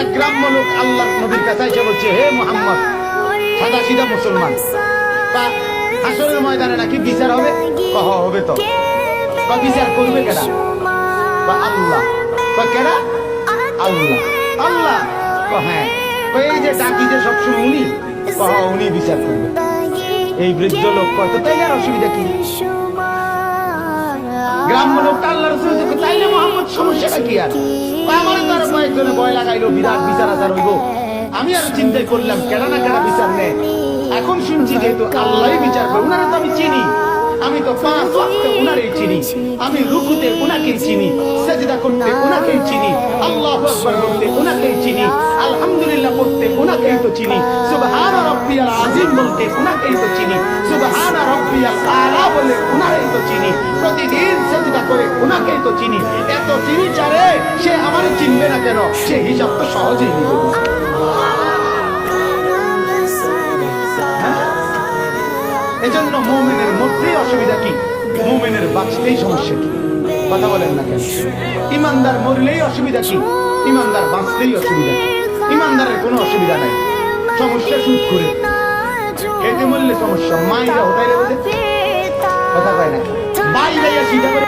এক গ্রাম্য লোক আল্লাহর নবীর কাছে এসে বলছে, হে মুহাম্মদ, সাদা সিধা মুসলমান, তা হাসরের ময়দানে নাকি বিচার হবে? কহ হবে তো। বিচার করবে কেডা? আল্লাহ। কেডা? আল্লাহ। আল্লাহ? হ্যাঁ। এই যে ডাকি যে সবসময় উনি, উনি বিচার করবে। এই বৃদ্ধ লোক কত, তাইলে আর অসুবিধা কি? গ্রাম্য লোকটা আল্লাহ রাসূল দেখো, তাইলে মুহাম্মদ সমস্যাটা কি? আর আমার তো আর কয়েকজনে ভয় লাগাইলো, বিরাট বিচার আচার হইব। আমি আর চিন্তাই করলাম কেডা না কেডা বিচার নেয়। এখন শুনছি যেহেতু আল্লাহই বিচার করে, উনারা তো আমি চিনি, আমি তো 5 ওয়াক্ত উনারই চিনি, আমি রুকুতে উনাকেই চিনি, সাজদা করতে উনাকেই চিনি, আল্লাহু আকবার বলতে উনাকেই চিনি, আলহামদুলিল্লাহ পড়তে উনাকেই তো চিনি, সুবহান রাব্বিয়াল আযীম বলতে উনাকেই তো চিনি, সুবহান রাব্বিয়াল আলা বলে উনাকেই তো চিনি, প্রতিদিন সাজদা করে উনাকেই তো চিনি। এত চিনি চারে, সে আমারে চিনবে না কেন? সে হিসাব তো সহজেই নিবে। এজন্য মুমিনের মধ্যেই অসুবিধা কি? মুমিনের বাঁচতেই সমস্যা কি? কথা বলেন না কেন? ইমানদার মরলেই অসুবিধা কি? ইমানদার বাঁচতেই অসুবিধা কি? ইমানদারের কোনো অসুবিধা নাই। সমস্যা সুদ করে খেতে মরলে সমস্যা, মাইরা হতাই রে বলে কথা কয় না, বাইরে সিধা করে